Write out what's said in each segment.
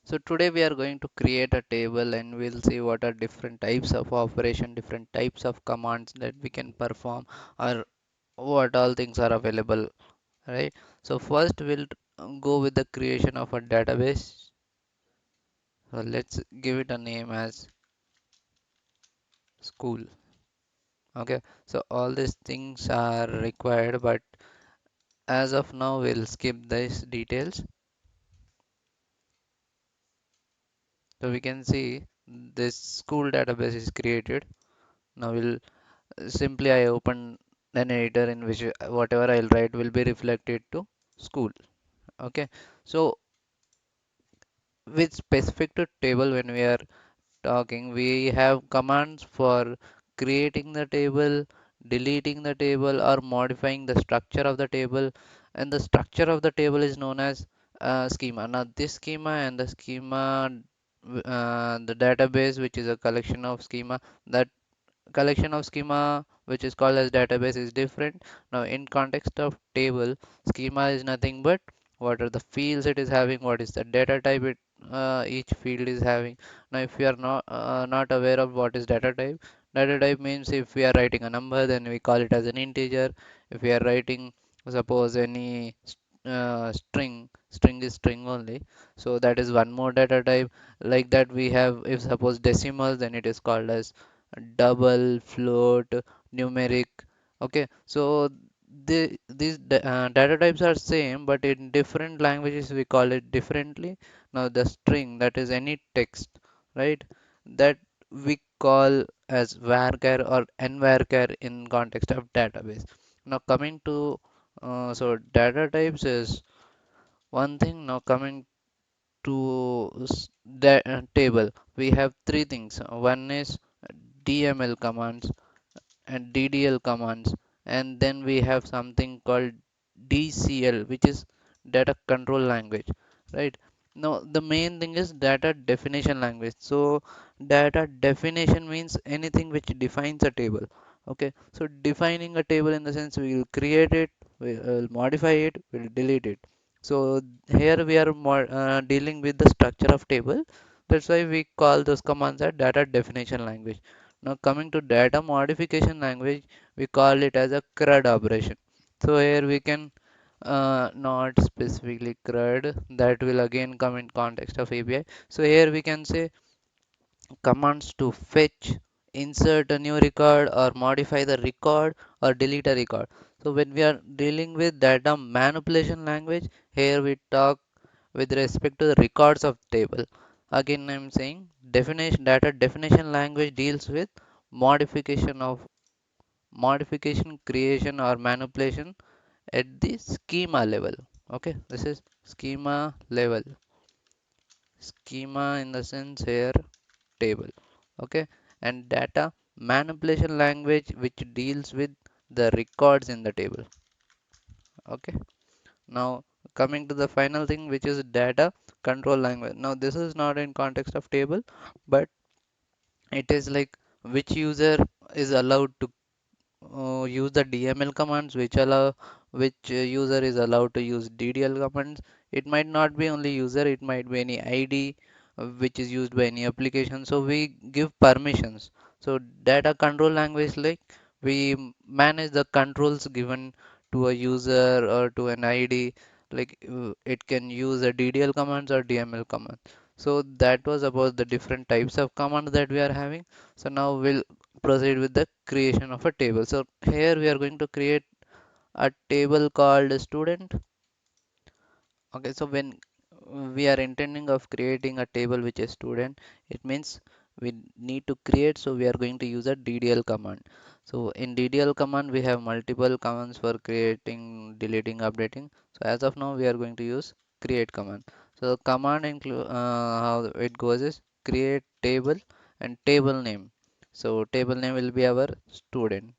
So today we are going to create a table and we'll see what are different types of operation, different types of commands that we can perform or what all things are available, right? So first we'll go with the creation of a database. So let's give it a name as school. Okay, so all these things are required, but as of now we'll skip these details. So we can see this school database is created. Now we'll simply I open an editor in which whatever I'll write will be reflected to school. Okay, so with specific to table, when we are talking, we have commands for creating the table, deleting the table, or modifying the structure of the table. And the structure of the table is known as schema. Now this schema and the schema, the database, which is a collection of schema, that collection of schema which is called as database is different. Now in context of table, schema is nothing but what are the fields it is having, what is the data type each field is having. Now if you are not aware of what is data type means if we are writing a number, then we call it as an integer. If we are writing suppose any string is string only, so that is one more data type. Like that we have, if suppose decimal, then it is called as double, float, numeric. Okay, so these data types are same, but in different languages we call it differently. Now the string, that is any text, right? That we call as varchar or nvarchar in context of database. Now coming to so data types is one thing. Now coming to table, we have three things. One is DML commands and DDL commands, and then we have something called DCL, which is data control language, right? Now the main thing is data definition language. So data definition means anything which defines a table. Okay, so defining a table in the sense we will create it, we will modify it, we'll delete it. So here we are dealing with the structure of table. That's why we call those commands as data definition language. Now coming to data modification language, we call it as a CRUD operation. So here we can not specifically CRUD, that will again come in context of API. So here we can say commands to fetch, insert a new record, or modify the record, or delete a record. So when we are dealing with data manipulation language, here we talk with respect to the records of table. Again I'm saying definition, data definition language deals with modification of modification, creation, or manipulation at the schema level. Okay, this is schema level. Schema in the sense here table. Okay, and data manipulation language which deals with the records in the table. Okay, now coming to the final thing, which is data control language. Now this is not in context of table, but it is like which user is allowed to use the DML commands, which user is allowed to use DDL commands. It might not be only user, it might be any ID which is used by any application. So we give permissions. So data control language, like we manage the controls given to a user or to an ID. Like it can use a DDL commands or DML commands. So that was about the different types of commands that we are having. So now we'll proceed with the creation of a table. So here we are going to create a table called student. Okay, so when we are intending of creating a table which is student, it means we need to create, so we are going to use a DDL command. So in DDL command we have multiple commands for creating, deleting, updating. So as of now we are going to use create command. So the command include how it goes is create table and table name. So table name will be our student.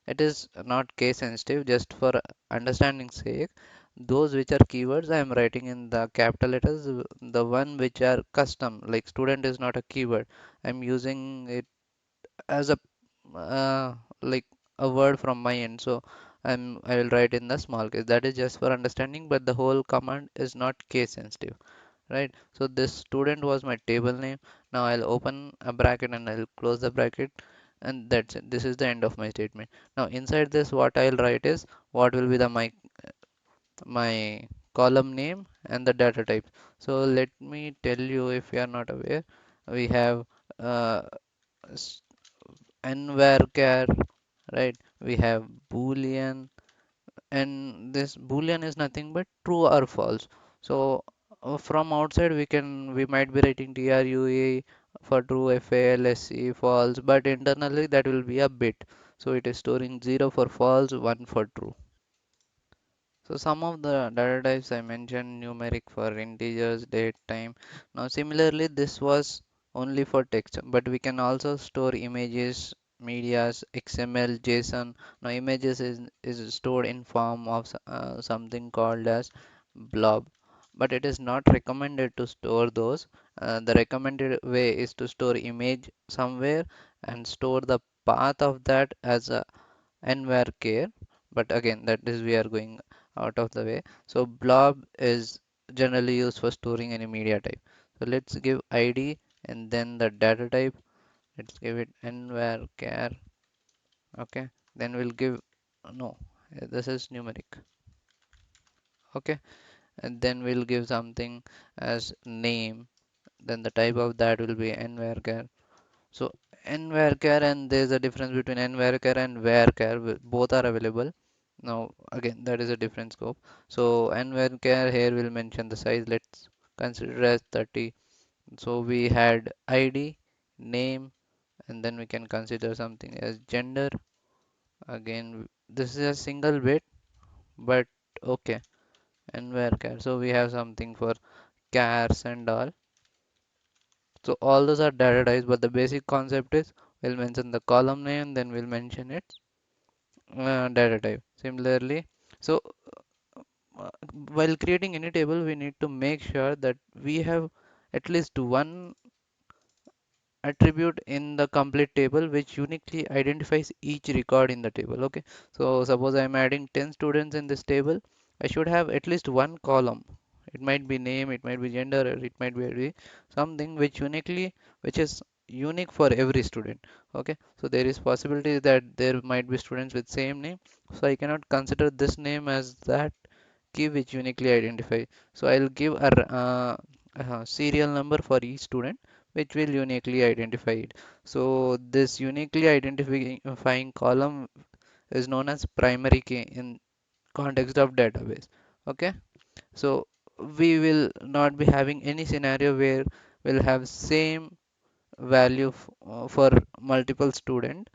It is not case sensitive, just for understanding sake. Those which are keywords I am writing in the capital letters. The one which are custom, like student is not a keyword. I'm using it as a like a word from my end. So I will write in the small case. That is just for understanding, but the whole command is not case sensitive. right? So this student was my table name. Now I'll open a bracket and I'll close the bracket, and that's it. This is the end of my statement. Now inside this, what I'll write is what will be the my column name and the data type. So let me tell you, if you are not aware, we have uh, s- nvarchar, right? We have boolean, and this boolean is nothing but true or false. So from outside we might be writing true for true, false false, but internally that will be a bit. So it is storing 0 for false, 1 for true. So some of the data types I mentioned: numeric for integers, date, time. Now similarly, this was only for text, but we can also store images, medias, XML, JSON. Now images is stored in form of something called as blob, but it is not recommended to store those. The recommended way is to store image somewhere and store the path of that as a nvarchar, but again that is we are going out of the way. So blob is generally used for storing any media type. So let's give id and then the data type. Let's give it nvarchar. Okay, then we'll give no, this is numeric. Okay, and then we'll give something as name, then the type of that will be nvarchar. So nvarchar, and there is a difference between nvarchar and varchar. Both are available. Now again, that is a different scope. So nvarchar here will mention the size. Let's consider as 30. So we had ID, name, and then we can consider something as gender. Again, this is a single bit, but okay. Nvarchar. So we have something for chars and all. So all those are data types, but the basic concept is we'll mention the column name, then we'll mention its data type. Similarly, so while creating any table, we need to make sure that we have at least one attribute in the complete table which uniquely identifies each record in the table. Okay, so suppose I'm adding 10 students in this table, I should have at least one column. It might be name, it might be gender, or it might be something which is unique for every student. Okay, so there is possibility that there might be students with same name, so I cannot consider this name as that key which uniquely identify. So I'll give a serial number for each student which will uniquely identify it. So this uniquely identifying column is known as primary key in context of database. Okay, so we will not be having any scenario where we'll have same value for multiple student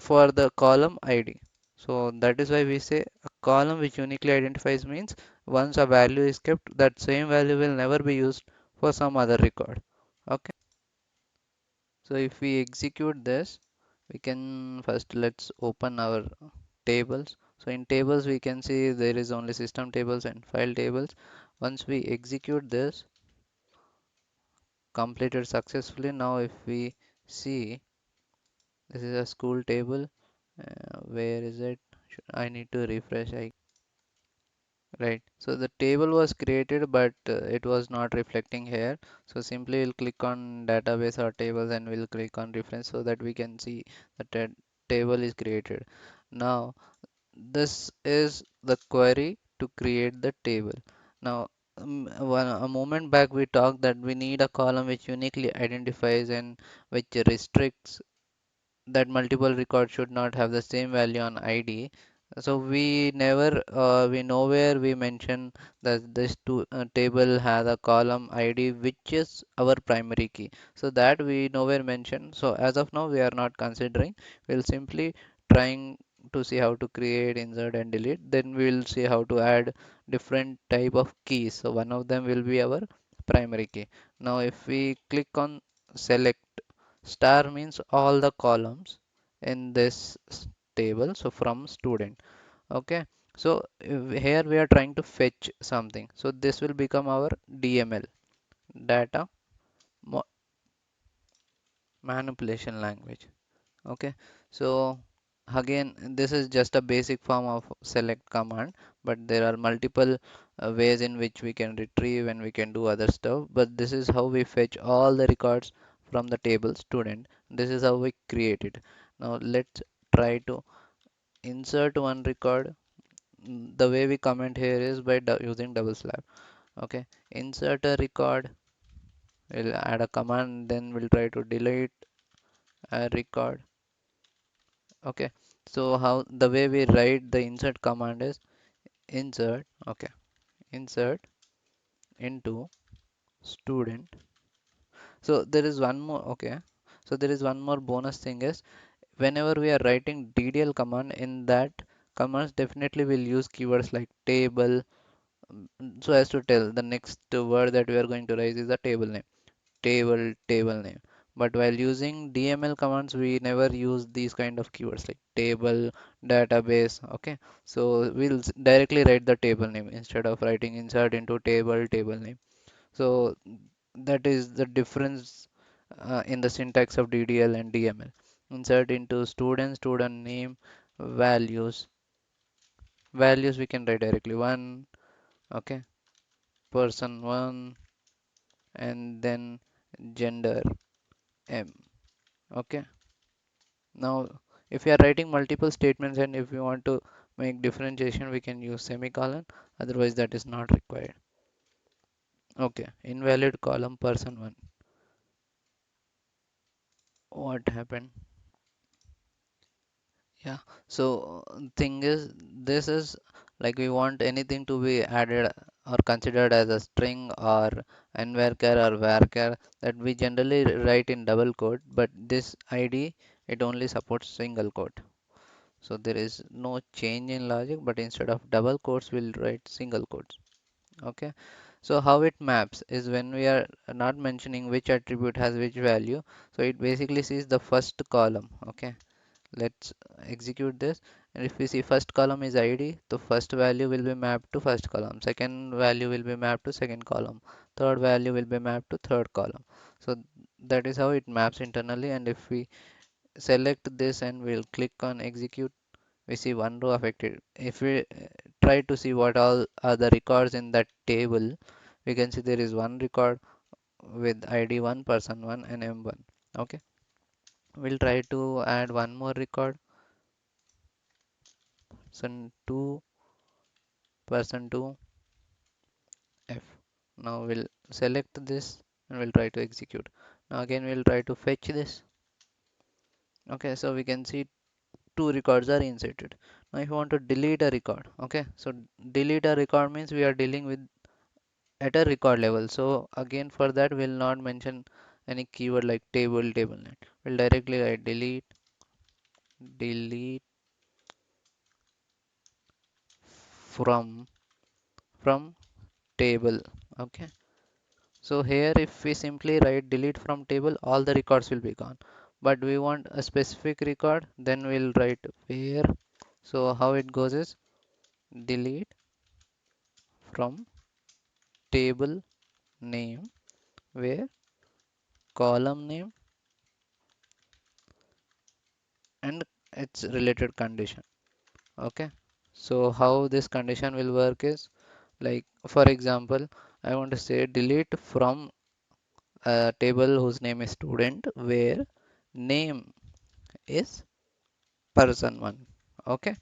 for the column ID. So that is why we say a column which uniquely identifies means once a value is kept, that same value will never be used for some other record. Okay. So if we execute this, we can first let's open our tables. So in tables we can see there is only system tables and file tables. Once we execute this, completed successfully. Now if we see, this is a school table. Where is it? I need to refresh. Right. So the table was created, but it was not reflecting here. So simply we'll click on database or tables and we'll click on reference so that we can see the table is created. Now this is the query to create the table. Now a moment back we talked that we need a column which uniquely identifies and which restricts that multiple records should not have the same value on ID. So we nowhere we mention that table has a column ID which is our primary key. So that we nowhere mention. So as of now we are not considering. We'll simply trying to see how to create, insert and delete. Then we'll see how to add different type of keys. So one of them will be our primary key. Now if we click on select, star means all the columns in this table, so from student. Okay, so here we are trying to fetch something, so this will become our DML, data mo manipulation language. Okay, so again this is just a basic form of select command, but there are multiple ways in which we can retrieve and we can do other stuff, but this is how we fetch all the records from the table student. This is how we create it. Now let's try to insert one record. The way we comment here is by using double slash. Okay, insert a record. We'll add a command, then we'll try to delete a record. Okay, so how the way we write the insert command is insert. Okay, insert into student. So there is one more. Okay, so there is one more bonus thing is whenever we are writing DDL command, in that commands definitely will use keywords like table, so as to tell the next word that we are going to write is the table name, table name. But while using DML commands, we never use these kind of keywords like table, database. Okay, so we'll directly write the table name instead of writing insert into table name. So that is the difference in the syntax of DDL and DML. Insert into student name, values we can write directly one. Okay, person one, and then gender M. Okay, now if you are writing multiple statements and if you want to make differentiation, we can use semicolon, otherwise that is not required. Okay, invalid column person one. What happened? Yeah, so thing is, this is like we want anything to be added or considered as a string or nvarchar or varchar, that we generally write in double quote, but this ID it only supports single quote. So there is no change in logic, but instead of double quotes, we'll write single quotes. Okay. So how it maps is when we are not mentioning which attribute has which value. So it basically sees the first column. Okay. Let's execute this. And if we see first column is ID, the first value will be mapped to first column. Second value will be mapped to second column. Third value will be mapped to third column. So that is how it maps internally. And if we select this and we'll click on execute, we see one row affected. If we try to see what all are the records in that table, we can see there is one record with ID 1, person 1 and M1. Okay, we'll try to add one more record, person 2, person 2, F. Now we'll select this and we'll try to execute. Now again we'll try to fetch this. Okay, so we can see two records are inserted. Now if you want to delete a record, okay, so delete a record means we are dealing with at a record level. So again for that we'll not mention any keyword like table name. We'll directly write delete from from table. Okay. So here if we simply write delete from table, all the records will be gone. But we want a specific record, then we'll write where. So how it goes is delete from table name where column name and its related condition. Okay, so how this condition will work is like, for example, I want to say delete from a table whose name is student where name is person one. Okay,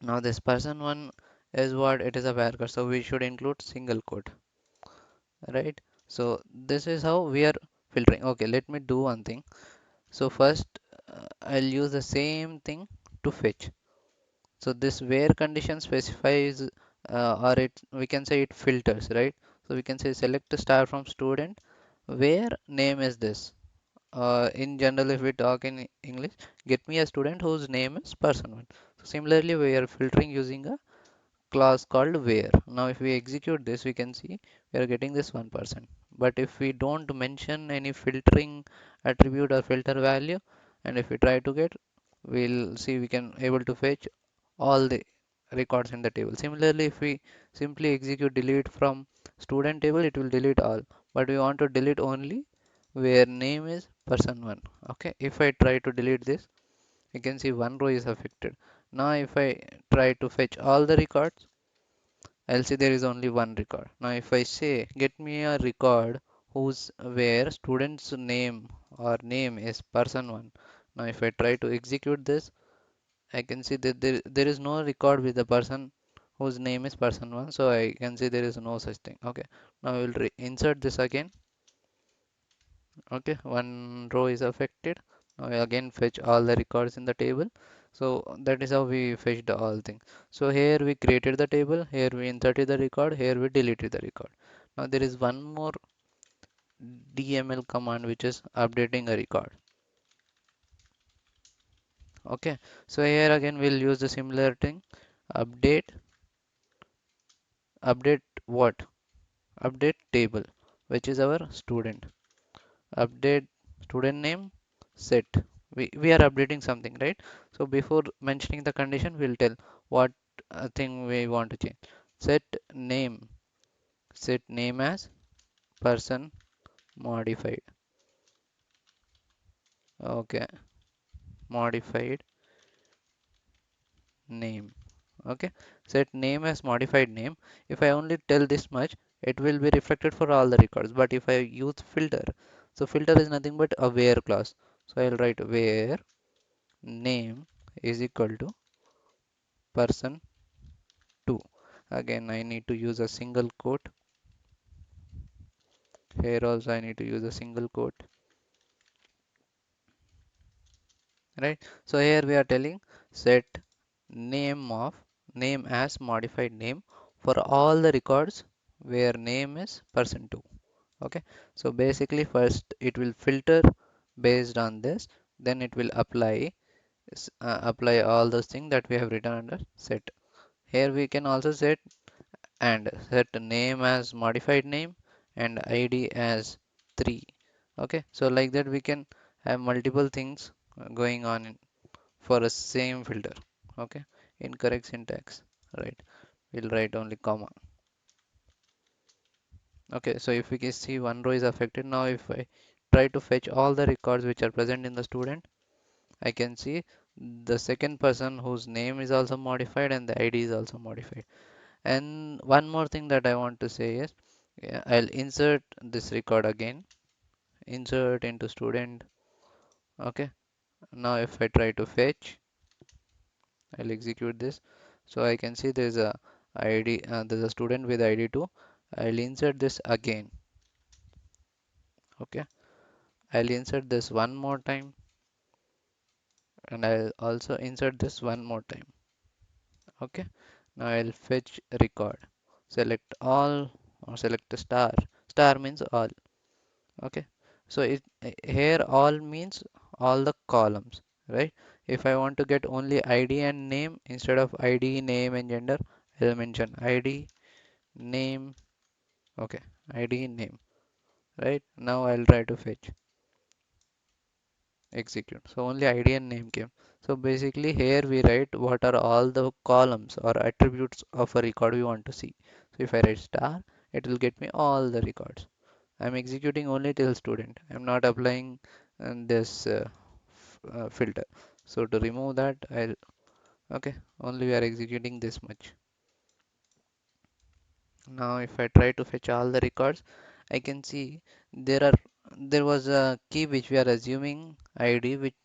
now this person one is what it is a varchar, so we should include single quote, right? So this is how we are filtering. Okay, let me do one thing. So first I'll use the same thing to fetch. So this where condition specifies or it we can say it filters, right? So we can say select a star from student where name is this. In general, if we talk in English, get me a student whose name is person one. So similarly, we are filtering using a class called where. Now if we execute this, we can see we are getting this 1%. But if we don't mention any filtering attribute or filter value, and if we try to get, we'll see we can able to fetch all the records in the table. Similarly, if we simply execute delete from student table, it will delete all. But we want to delete only where name is person one. Okay, if I try to delete this, you can see one row is affected. Now if I try to fetch all the records, I'll see there is only one record. Now if I say get me a record whose where student's name or name is person1. Now if I try to execute this, I can see that there is no record with the person whose name is person1, so I can see there is no such thing. Okay, now we will insert this again. Okay, one row is affected. Now we again fetch all the records in the table. So that is how we fetched all things. So here we created the table, here we inserted the record, here we deleted the record. Now there is one more DML command which is updating a record. Okay, so here again we'll use the similar thing. Update, update what? Update table, which is our student. Update student name set. We are updating something, right? So before mentioning the condition, we'll tell what thing we want to change. Set name, set name as person modified. Okay, modified name. Okay, set name as modified name. If I only tell this much, it will be reflected for all the records. But if I use filter, so filter is nothing but a where clause. So I'll write where name is equal to person 2. Again, I need to use a single quote. Here also I need to use a single quote, right? So here we are telling set name as modified name for all the records where name is person 2. Okay, so basically first it will filter based on this, then it will apply all those things that we have written under set. Here we can also and set name as modified name and id as 3. Okay, so like that we can have multiple things going on for a same filter. Okay, incorrect syntax, right? We'll write only comma. Okay, so if we can see one row is affected. Now if I try to fetch all the records which are present in the student, I can see the second person whose name is also modified and the id is also modified. And one more thing that I want to say is, yeah, I'll insert this record again, insert into student. Okay, now if I try to fetch, I'll execute this. So I can see there's a ID, there's a student with ID 2. I'll insert this again. Okay, I'll insert this one more time, and I'll also insert this one more time. Okay, now I'll fetch record. Select all or select a star. Star means all. Okay, so here all means all the columns, right? If I want to get only ID and name instead of ID, name and gender, I'll mention ID, name. Okay, ID, name, right? Now I'll try to fetch, execute. So only ID and name came. So basically here we write what are all the columns or attributes of a record we want to see. So if I write star, it will get me all the records. I'm executing only till student. I'm not applying this filter. So to remove that, I'll okay. Only we are executing this much. Now if I try to fetch all the records, I can see there are there was a key which we are assuming ID which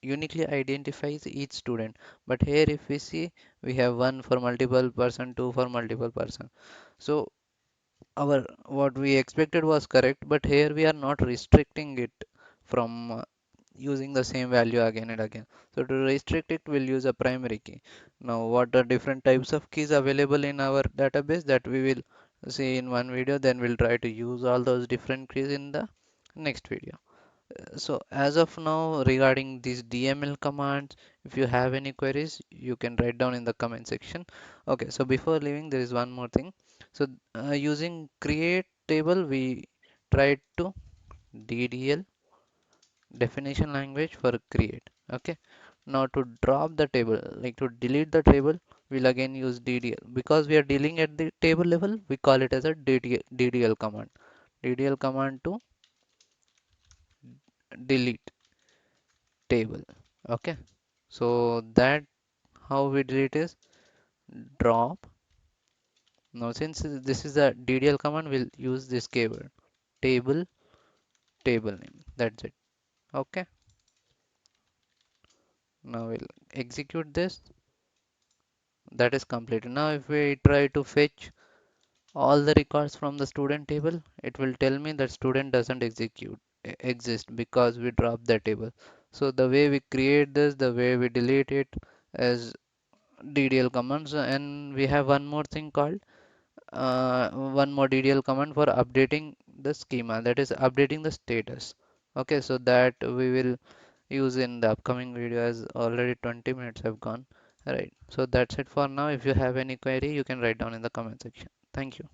uniquely identifies each student. But here if we see we have one for multiple person, two for multiple person. So our what we expected was correct, but here we are not restricting it from using the same value again and again. So to restrict it, we'll use a primary key. Now, what are different types of keys available in our database that we will see in one video, then we'll try to use all those different keys in the next video. So as of now, regarding these DML commands, if you have any queries, you can write down in the comment section. Okay, so before leaving, there is one more thing. So using create table, we tried to DDL definition language for create. Okay, now to drop the table, like to delete the table, we'll again use DDL. Because we are dealing at the table level, we call it as a DDL command. DDL command to delete table. Okay, so that how we delete is drop Now since this is a DDL command, we'll use this keyword table table name. That's it. Okay. Now we'll execute this. That is completed. Now if we try to fetch all the records from the student table, it will tell me that student doesn't exist because we dropped the table. So the way we create this, the way we delete it is DDL commands, and we have one more thing called one more DDL command for updating the schema, that is updating the status. Okay, so that we will use in the upcoming video as already 20 minutes have gone. Right, so that's it for now. If you have any query, you can write down in the comment section. Thank you.